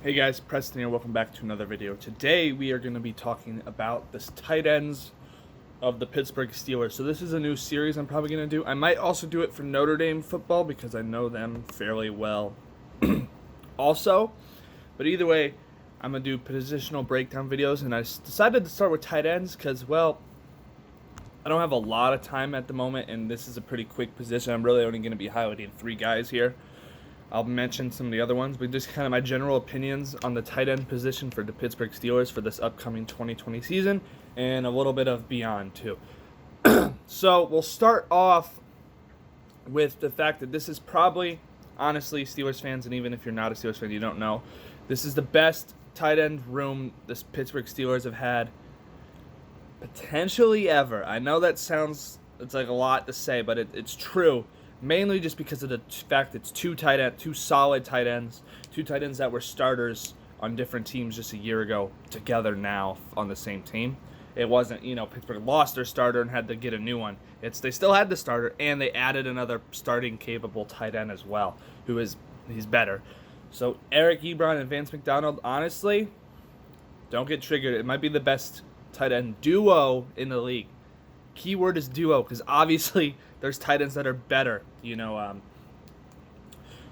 Hey guys, Preston here. Welcome back to another video. Today we are going to be talking about the tight ends of the Pittsburgh Steelers. So this is a new series I'm probably going to do. I might also do it for Notre Dame football because I know them fairly well also. But either way, I'm going to do positional breakdown videos, and I decided to start with tight ends because, well, I don't have a lot of time at the moment, and this is a pretty quick position. I'm really only going to be highlighting 3 guys here. I'll mention some of the other ones, but just kind of my general opinions on the tight end position for the Pittsburgh Steelers for this upcoming 2020 season, and a little bit of beyond too. So we'll start off with the fact that this is probably, honestly, Steelers fans, and even if you're not a Steelers fan, you don't know, this is the best tight end room the Pittsburgh Steelers have had potentially ever. I know that sounds, it's like a lot to say, but it's true. Mainly just because of the fact it's two solid tight ends, 2 tight ends that were starters on different teams just a year ago together now on the same team. It wasn't, Pittsburgh lost their starter and had to get a new one. They still had the starter, and they added another starting capable tight end as well, he's better. So Eric Ebron and Vance McDonald, honestly, don't get triggered. It might be the best tight end duo in the league. Keyword is duo, because obviously there's tight ends that are better.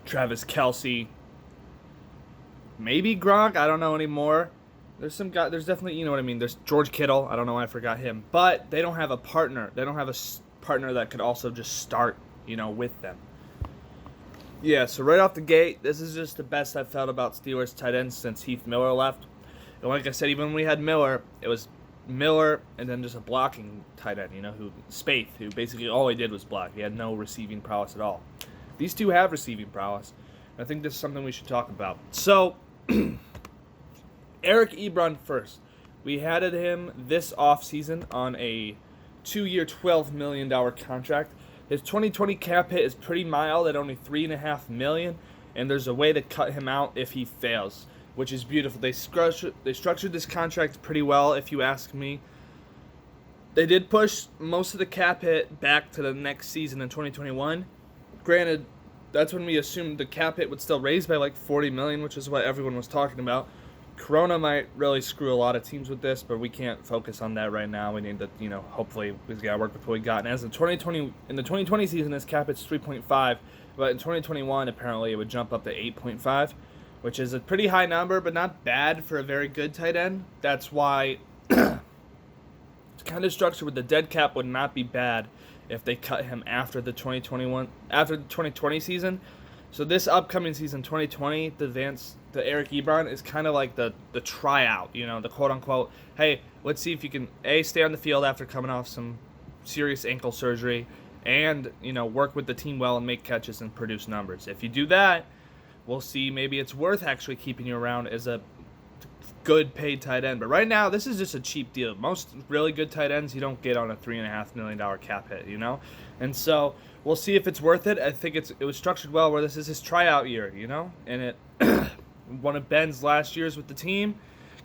Travis Kelce, maybe Gronk. I don't know anymore. There's some guy. There's definitely, what I mean. There's George Kittle. I don't know why I forgot him. But they don't have a partner. They don't have a partner that could also just start, with them. Yeah. So right off the gate, this is just the best I've felt about Steelers tight ends since Heath Miller left. And like I said, even when we had Miller, it was Miller and then just a blocking tight end, Spaeth, who basically all he did was block. He had no receiving prowess at all. These 2 have receiving prowess. I think this is something we should talk about. So, Eric Ebron first. We added him this offseason on a 2-year, $12 million contract. His 2020 cap hit is pretty mild at only $3.5 million, and there's a way to cut him out if he fails, which is beautiful. They structured this contract pretty well, if you ask me. They did push most of the cap hit back to the next season in 2021. Granted, that's when we assumed the cap hit would still raise by like $40 million, which is what everyone was talking about. Corona might really screw a lot of teams with this, but we can't focus on that right now. We need to, hopefully we got to work with what we got. And as in the 2020 season, this cap hit's 3.5, but in 2021, apparently it would jump up to 8.5. Which is a pretty high number, but not bad for a very good tight end. That's why it's kind of structured with the dead cap would not be bad if they cut him after the 2020 season. So this upcoming season, 2020, the Eric Ebron is kind of like the tryout, the quote unquote, hey, let's see if you can stay on the field after coming off some serious ankle surgery and, work with the team well and make catches and produce numbers. If you do that, we'll see. Maybe it's worth actually keeping you around as a good paid tight end. But right now, this is just a cheap deal. Most really good tight ends you don't get on a $3.5 million cap hit, And so we'll see if it's worth it. I think it was structured well where this is his tryout year, And it one of Ben's last years with the team.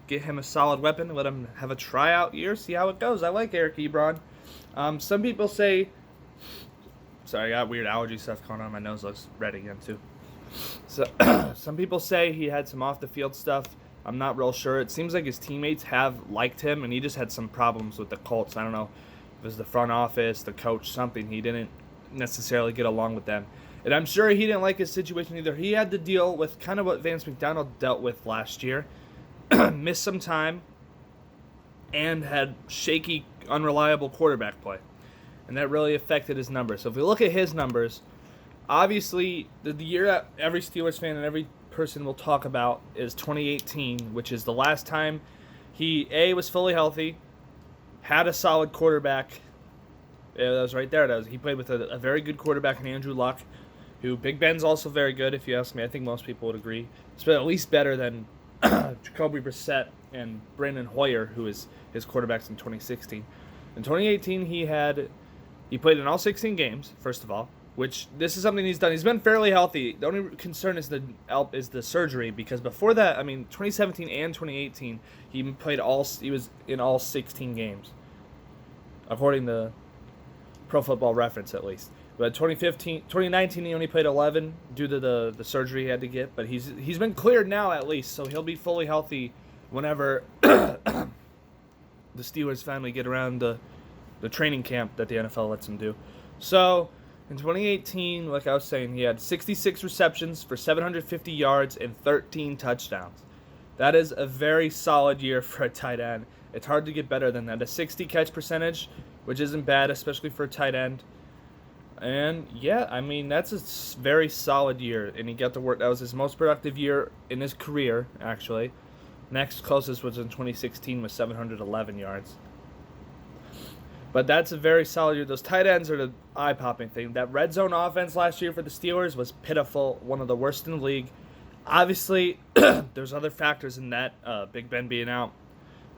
Get him a solid weapon. Let him have a tryout year. See how it goes. I like Eric Ebron. Some people say... Sorry, I got weird allergy stuff going on. My nose looks red again, too. So some people say he had some off-the-field stuff. I'm not real sure. It seems like his teammates have liked him, and he just had some problems with the Colts. I don't know if it was the front office, the coach, something. He didn't necessarily get along with them. And I'm sure he didn't like his situation either. He had to deal with kind of what Vance McDonald dealt with last year. Missed some time and had shaky, unreliable quarterback play. And that really affected his numbers. So if we look at his numbers... Obviously, the year that every Steelers fan and every person will talk about is 2018, which is the last time he, was fully healthy, had a solid quarterback. Yeah, that was right there. He played with a very good quarterback in Andrew Luck, who Big Ben's also very good, if you ask me. I think most people would agree. It's been at least better than Jacoby Brissett and Brandon Hoyer, who is his quarterbacks in 2016. In 2018, he played in all 16 games, first of all. Which this is something he's done. He's been fairly healthy. The only concern is the surgery, because before that, 2017 and 2018, he was in all 16 games, according to Pro Football Reference at least. But 2019, he only played 11 due to the surgery he had to get. But he's been cleared now at least, so he'll be fully healthy whenever the Steelers finally get around the training camp that the NFL lets him do. So in 2018, like I was saying, he had 66 receptions for 750 yards and 13 touchdowns. That is a very solid year for a tight end. It's hard to get better than that. A 60 catch percentage, which isn't bad, especially for a tight end. And yeah, I mean, that's a very solid year. And he got to work. That was his most productive year in his career, actually. Next closest was in 2016 with 711 yards. But that's a very solid year. Those tight ends are the eye-popping thing. That red zone offense last year for the Steelers was pitiful, one of the worst in the league. Obviously, there's other factors in that, Big Ben being out.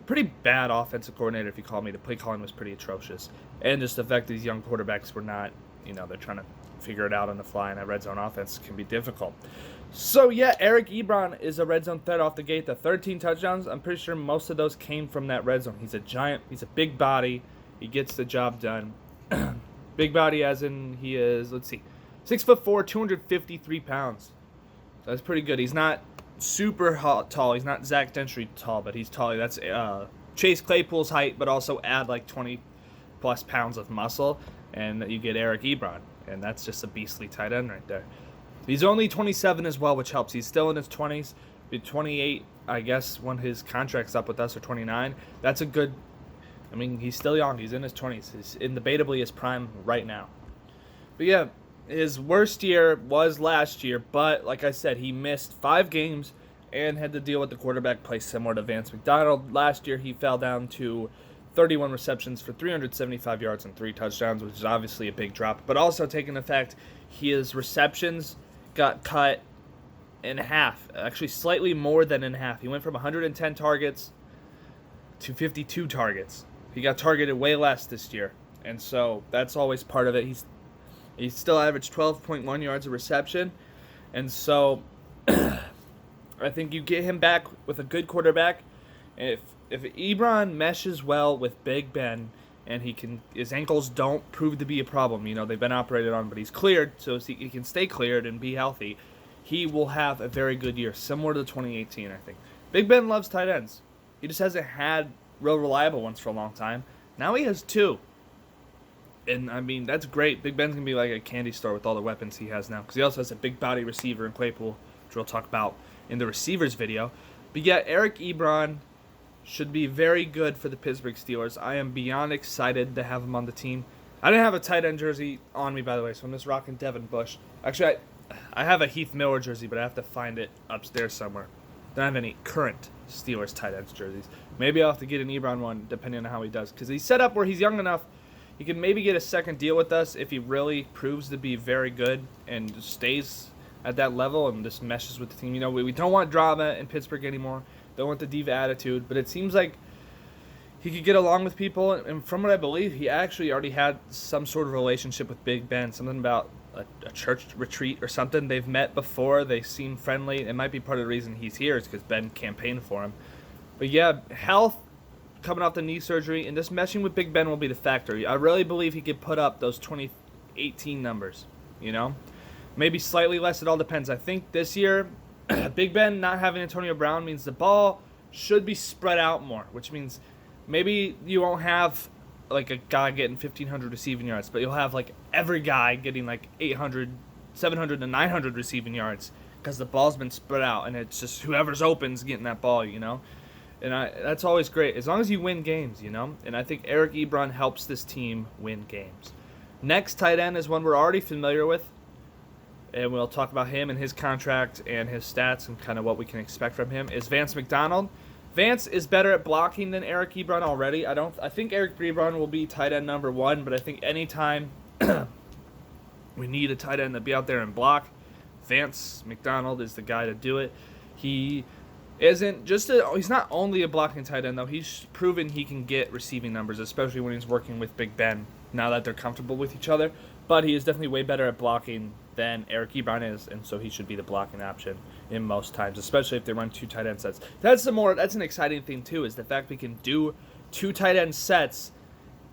Pretty bad offensive coordinator, if you call me. The play calling was pretty atrocious. And just the fact these young quarterbacks were not, they're trying to figure it out on the fly, and that red zone offense can be difficult. So, yeah, Eric Ebron is a red zone threat off the gate. The 13 touchdowns, I'm pretty sure most of those came from that red zone. He's a giant. He's a big body. He gets the job done. Big body as in he is, 6'4", 253 pounds. That's pretty good. He's not super tall. He's not Zach Gentry tall, but he's tall. That's Chase Claypool's height, but also add like 20-plus pounds of muscle, and you get Eric Ebron. And that's just a beastly tight end right there. He's only 27 as well, which helps. He's still in his 20s. Be 28, I guess, when his contract's up with us, or 29. That's a good... he's still young. He's in his 20s. He's in debatably his prime right now. But yeah, his worst year was last year, but like I said, he missed 5 games and had to deal with the quarterback play similar to Vance McDonald. Last year, he fell down to 31 receptions for 375 yards and 3 touchdowns, which is obviously a big drop. But also taking the fact his receptions got cut in half, actually slightly more than in half. He went from 110 targets to 52 targets. He got targeted way less this year, and so that's always part of it. He still averaged 12.1 yards a reception, and so I think you get him back with a good quarterback. If Ebron meshes well with Big Ben, and his ankles don't prove to be a problem, they've been operated on, but he's cleared, so he can stay cleared and be healthy, he will have a very good year, similar to 2018, I think. Big Ben loves tight ends. He just hasn't had real reliable ones for a long time. Now he has 2. And, that's great. Big Ben's going to be like a candy store with all the weapons he has now. Because he also has a big body receiver in Claypool, which we'll talk about in the receivers video. But yeah, Eric Ebron should be very good for the Pittsburgh Steelers. I am beyond excited to have him on the team. I didn't have a tight end jersey on me, by the way, so I'm just rocking Devin Bush. Actually, I have a Heath Miller jersey, but I have to find it upstairs somewhere. Don't have any current Steelers tight ends jerseys. Maybe I'll have to get an Ebron one, depending on how he does. Because he's set up where he's young enough, he can maybe get a second deal with us if he really proves to be very good and stays at that level and just meshes with the team. We don't want drama in Pittsburgh anymore. Don't want the diva attitude. But it seems like he could get along with people. And from what I believe, he actually already had some sort of relationship with Big Ben. Something about a church retreat or something. They've met before. They seem friendly. It might be part of the reason he's here is because Ben campaigned for him. But yeah, health, coming off the knee surgery, and just meshing with Big Ben will be the factor. I really believe he could put up those 2018 numbers, Maybe slightly less, it all depends. I think this year, Big Ben not having Antonio Brown means the ball should be spread out more, which means maybe you won't have like a guy getting 1,500 receiving yards, but you'll have like every guy getting like 800, 700 to 900 receiving yards because the ball's been spread out, and it's just whoever's open's getting that ball, And that's always great, as long as you win games, And I think Eric Ebron helps this team win games. Next tight end is one we're already familiar with, and we'll talk about him and his contract and his stats and kind of what we can expect from him, is Vance McDonald. Vance is better at blocking than Eric Ebron already. I think Eric Ebron will be tight end number 1, but I think anytime we need a tight end to be out there and block, Vance McDonald is the guy to do it. He's not only a blocking tight end, though. He's proven he can get receiving numbers, especially when he's working with Big Ben, now that they're comfortable with each other. But he is definitely way better at blocking than Eric Ebron is, and so he should be the blocking option in most times, especially if they run 2 tight end sets. That's an exciting thing, too, is the fact we can do 2 tight end sets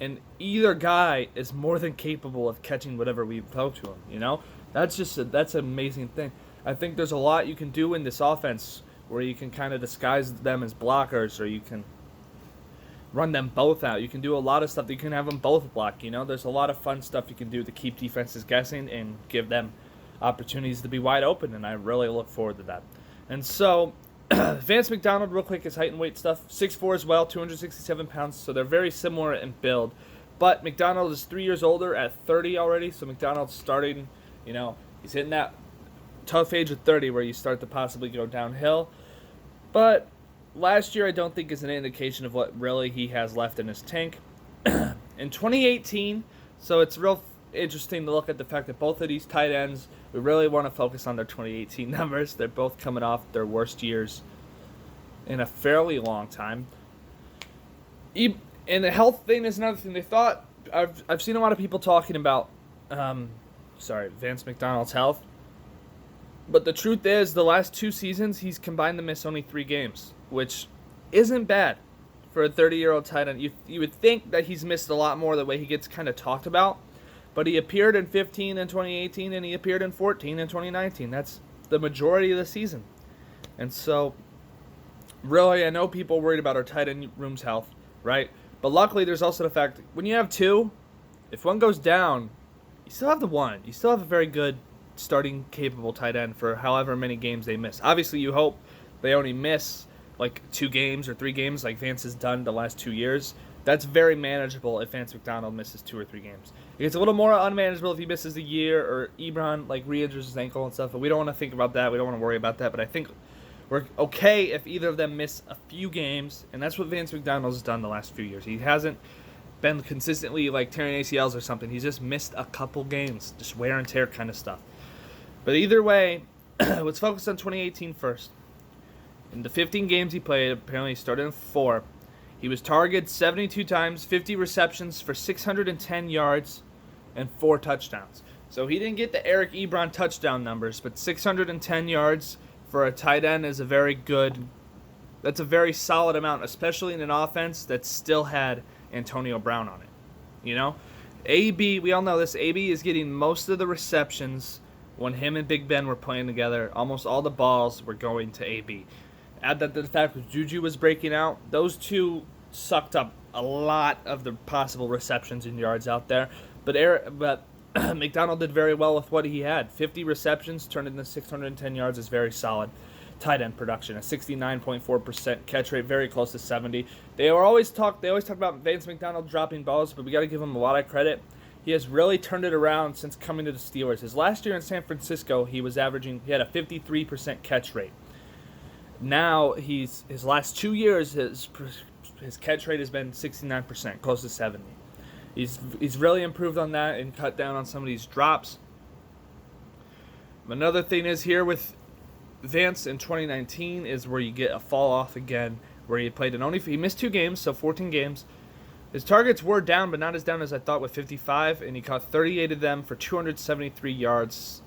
and either guy is more than capable of catching whatever we throw to him. That's an amazing thing. I think there's a lot you can do in this offense where you can kind of disguise them as blockers, or you can run them both out. You can do a lot of stuff. You can have them both block. There's a lot of fun stuff you can do to keep defenses guessing and give them opportunities to be wide open, and I really look forward to that. And so, Vance McDonald, real quick, his height and weight stuff. 6'4" as well, 267 pounds, so they're very similar in build. But McDonald is 3 years older at 30 already, so McDonald's starting, he's hitting that tough age of 30 where you start to possibly go downhill. But last year I don't think is an indication of what really he has left in his tank. In 2018, so it's real interesting to look at the fact that both of these tight ends, we really want to focus on their 2018 numbers. They're both coming off their worst years in a fairly long time. And the health thing is another thing. They thought, I've seen a lot of people talking about, Vance McDonald's health. But the truth is, the last 2 seasons, he's combined to miss only 3 games, which isn't bad for a 30-year-old tight end. You would think that he's missed a lot more the way he gets kind of talked about. But he appeared in 15 in 2018, and he appeared in 14 in 2019. That's the majority of the season. And so, really, I know people are worried about our tight end room's health, right? But luckily, there's also the fact that when you have 2, if one goes down, you still have the one. You still have a very good starting capable tight end for however many games they miss. Obviously, you hope they only miss like 2 games or 3 games like Vance has done the last 2 years. That's very manageable if Vance McDonald misses 2 or 3 games. It gets a little more unmanageable if he misses a year or Ebron re-injures his ankle and stuff, but we don't want to think about that. We don't want to worry about that, but I think we're okay if either of them miss a few games, and that's what Vance McDonald's done the last few years. He hasn't been consistently tearing ACLs or something. He's just missed a couple games, just wear and tear kind of stuff. But either way, let's focus on 2018 first. In the 15 games he played, apparently he started in 4. He was targeted 72 times, 50 receptions for 610 yards, and 4 touchdowns. So he didn't get the Eric Ebron touchdown numbers, but 610 yards for a tight end is that's a very solid amount, especially in an offense that still had Antonio Brown on it. AB, we all know this, AB is getting most of the receptions when him and Big Ben were playing together. Almost all the balls were going to AB. Add that to the fact that Juju was breaking out. Those two sucked up a lot of the possible receptions and yards out there. But McDonald did very well with what he had. 50 receptions turned into 610 yards is very solid. Tight end production, a 69.4% catch rate, very close to 70. They always talk about Vance McDonald dropping balls, but we got to give him a lot of credit. He has really turned it around since coming to the Steelers. His last year in San Francisco, he had a 53% catch rate. Now his last 2 years, his catch rate has been 69%, close to 70. He's really improved on that and cut down on some of these drops. Another thing is here with Vance in 2019 is where you get a fall off again, where he missed 2 games, so 14 games. His targets were down, but not as down as I thought, with 55, and he caught 38 of them for 273 yards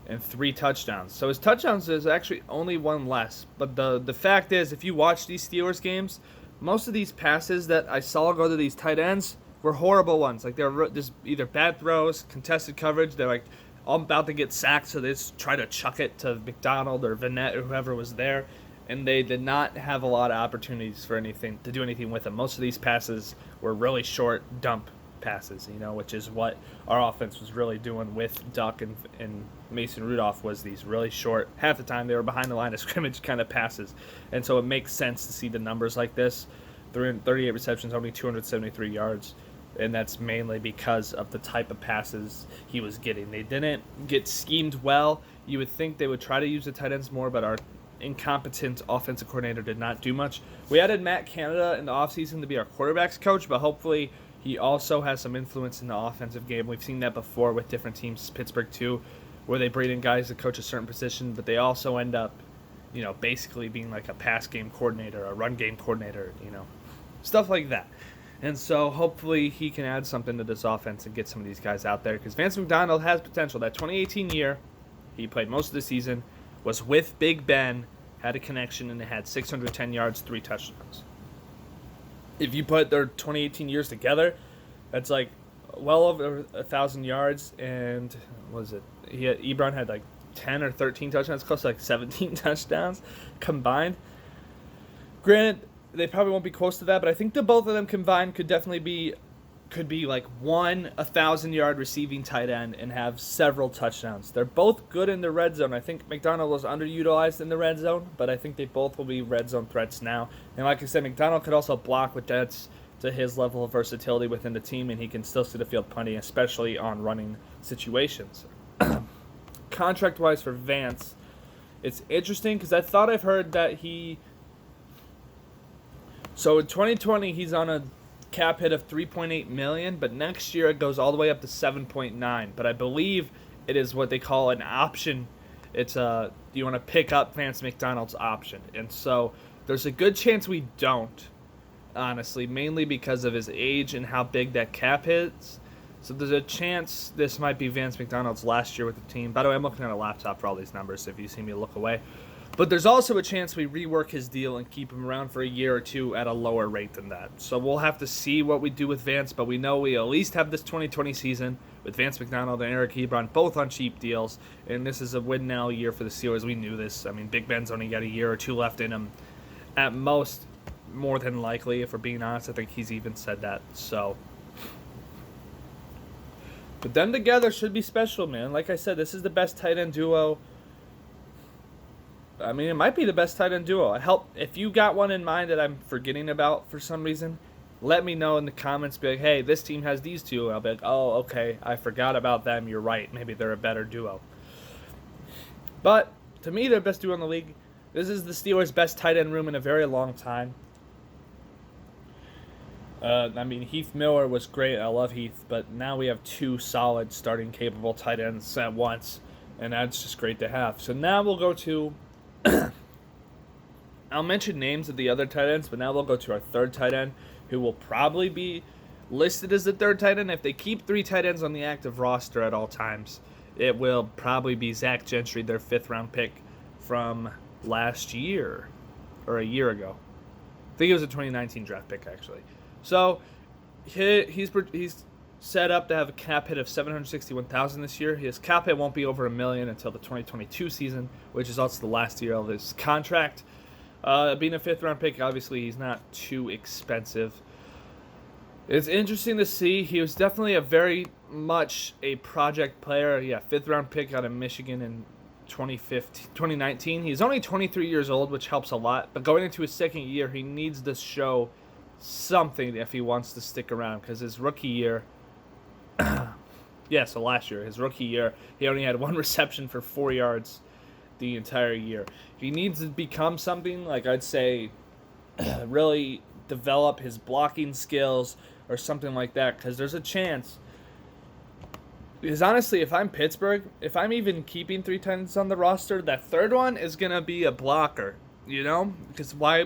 and 3 touchdowns. So his touchdowns is actually only 1 less. But the fact is, if you watch these Steelers games, most of these passes that I saw go to these tight ends were horrible ones. They're just either bad throws, contested coverage. They're all about to get sacked, so they just try to chuck it to McDonald or Vanette or whoever was there. And they did not have a lot of opportunities to do anything with them. Most of these passes were really short dump passes, which is what our offense was really doing with Duck and Mason Rudolph, was these really short, half the time they were behind the line of scrimmage kind of passes. And so it makes sense to see the numbers like this. 338 receptions, only 273 yards. And that's mainly because of the type of passes he was getting. They didn't get schemed well. You would think they would try to use the tight ends more, but our incompetent offensive coordinator did not do much. We added Matt Canada in the offseason to be our quarterbacks coach, but hopefully he also has some influence in the offensive game. We've seen that before with different teams, Pittsburgh too, where they bring in guys to coach a certain position, but they also end up, basically being like a pass game coordinator, a run game coordinator, stuff like that. And so hopefully he can add something to this offense and get some of these guys out there, because Vance McDonald has potential. That 2018 year, he played most of the season, was with Big Ben, had a connection, and it had 610 yards, 3 touchdowns. If you put their 2018 years together, that's like well over 1,000 yards, and what was it? Ebron had like 10 or 13 touchdowns, close to like 17 touchdowns combined. Granted, they probably won't be close to that, but I think the both of them combined could definitely be like one 1,000-yard receiving tight end and have several touchdowns. They're both good in the red zone. I think McDonald was underutilized in the red zone, but I think they both will be red zone threats now. And like I said, McDonald could also block, with that's to his level of versatility within the team, and he can still see the field plenty, especially on running situations. Contract-wise for Vance, it's interesting because I thought I've heard that so in 2020 he's on a cap hit of $3.8 million, but next year it goes all the way up to $7.9. But I believe it is what they call an option. It's you want to pick up Vance McDonald's option, and so there's a good chance we don't, honestly, mainly because of his age and how big that cap hits. So there's a chance this might be Vance McDonald's last year with the team. By the way, I'm looking at a laptop for all these numbers, so if you see me look away. But there's also a chance we rework his deal and keep him around for a year or two at a lower rate than that. So we'll have to see what we do with Vance, but we know we at least have this 2020 season with Vance McDonald and Eric Ebron both on cheap deals, and this is a win-now year for the Steelers. We knew this. I mean, Big Ben's only got a year or two left in him at most, more than likely, if we're being honest. I think he's even said that. So, but them together should be special, man. Like I said, this is the best tight end duo. I mean, it might be the best tight end duo. If you got one in mind that I'm forgetting about for some reason, let me know in the comments. Be like, hey, this team has these two. I'll be like, oh, okay, I forgot about them. You're right. Maybe they're a better duo. But to me, they're the best duo in the league. This is the Steelers' best tight end room in a very long time. I mean, Heath Miller was great. I love Heath, but now we have two solid starting capable tight ends at once, and that's just great to have. So now we'll go to I'll mention names of the other tight ends, but now we'll go to our third tight end, who will probably be listed as the third tight end. If they keep three tight ends on the active roster at all times, it will probably be Zach Gentry, their 5th-round pick from last year, or a year ago. I think it was a 2019 draft pick, actually. So he's set up to have a cap hit of $761,000 this year. His cap hit won't be over $1 million until the 2022 season, which is also the last year of his contract. Being a 5th-round pick, obviously he's not too expensive. It's interesting to see. He was definitely a very much a project player. Yeah, 5th-round pick out of Michigan in 2019. He's only 23 years old, which helps a lot. But going into his second year, he needs to show something if he wants to stick around, because his rookie year, so last year, his rookie year, he only had 1 reception for 4 yards the entire year. He needs to become something, like I'd say, really develop his blocking skills or something like that, because there's a chance. Because honestly, if I'm Pittsburgh, if I'm even keeping 3 tight ends on the roster, that third one is going to be a blocker, you know? Because why...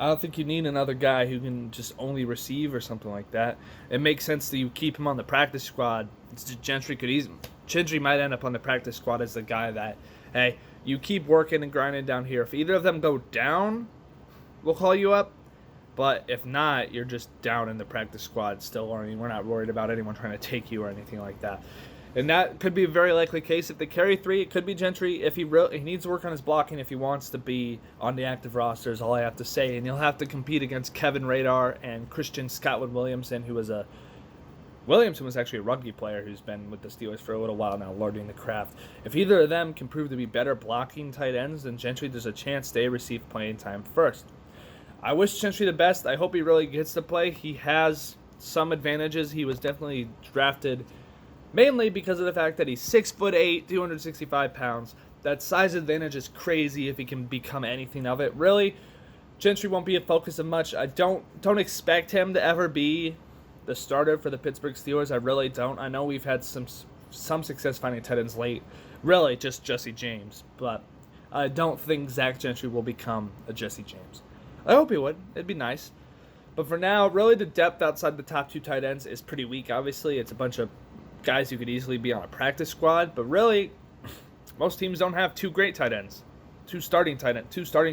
I don't think you need another guy who can just only receive or something like that. It makes sense that you keep him on the practice squad. Gentry might end up on the practice squad as the guy that, hey, you keep working and grinding down here. If either of them go down, we'll call you up. But if not, you're just down in the practice squad still learning. We're not worried about anyone trying to take you or anything like that. And that could be a very likely case. If they carry 3, it could be Gentry. If he needs to work on his blocking, if he wants to be on the active roster, is all I have to say. And he'll have to compete against Kevin Radar and Christian Scotland-Williamson, Williamson was actually a rugby player who's been with the Steelers for a little while now, learning the craft. If either of them can prove to be better blocking tight ends than Gentry, there's a chance they receive playing time first. I wish Gentry the best. I hope he really gets to play. He has some advantages. He was definitely drafted mainly because of the fact that he's 6'8", 265 pounds. That size advantage is crazy if he can become anything of it. Really, Gentry won't be a focus of much. I don't expect him to ever be the starter for the Pittsburgh Steelers. I really don't. I know we've had some success finding tight ends late. Really, just Jesse James. But I don't think Zach Gentry will become a Jesse James. I hope he would. It'd be nice. But for now, really the depth outside the top 2 tight ends is pretty weak, obviously. It's a bunch of guys who could easily be on a practice squad. But really, most teams don't have 2 great tight ends. 2 starting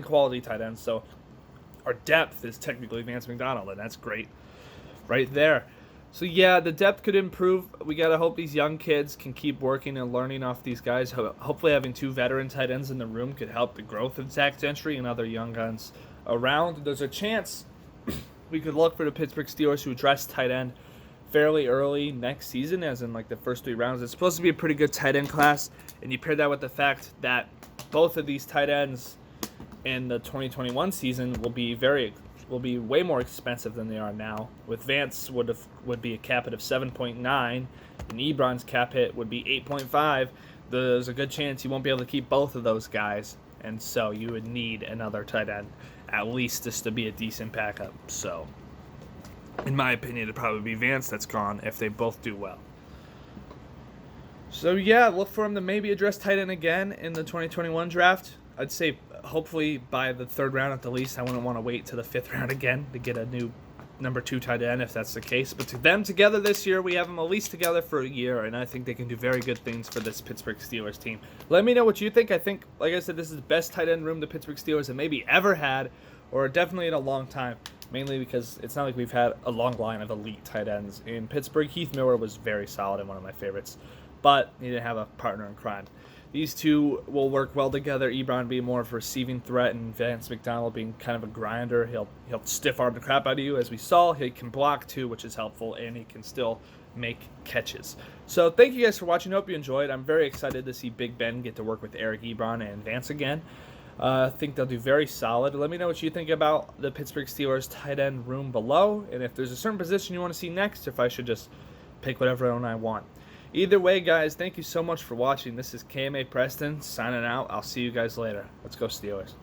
quality tight ends. So our depth is technically Vance McDonald, and that's great right there. So yeah, the depth could improve. We got to hope these young kids can keep working and learning off these guys. Hopefully having 2 veteran tight ends in the room could help the growth of Zach Gentry and other young guns around. There's a chance we could look for the Pittsburgh Steelers to address tight end fairly early next season, as in like the first 3 rounds. It's supposed to be a pretty good tight end class, and you pair that with the fact that both of these tight ends in the 2021 season will be way more expensive than they are now. With Vance would be a cap hit of 7.9, and Ebron's cap hit would be 8.5. There's a good chance you won't be able to keep both of those guys, and so you would need another tight end at least just to be a decent backup. So, in my opinion, it'd probably be Vance that's gone if they both do well. So yeah, look for him to maybe address tight end again in the 2021 draft. I'd say hopefully by the 3rd round at the least. I wouldn't want to wait to the 5th round again to get a new number 2 tight end if that's the case. But to them together this year, we have them at least together for a year, and I think they can do very good things for this Pittsburgh Steelers team. Let me know what you think. I think, like I said, this is the best tight end room the Pittsburgh Steelers have maybe ever had, or definitely in a long time, mainly because it's not like we've had a long line of elite tight ends in Pittsburgh. Heath Miller was very solid and one of my favorites, but he didn't have a partner in crime. These two will work well together. Ebron being more of a receiving threat, and Vance McDonald being kind of a grinder. He'll stiff arm the crap out of you, as we saw. He can block too, which is helpful, and he can still make catches. So thank you guys for watching. Hope you enjoyed. I'm very excited to see Big Ben get to work with Eric Ebron and Vance again. I think they'll do very solid. Let me know what you think about the Pittsburgh Steelers tight end room below, and if there's a certain position you want to see next, if I should just pick whatever one I want. Either way, guys, thank you so much for watching. This is KMA Preston signing out. I'll see you guys later. Let's go Steelers.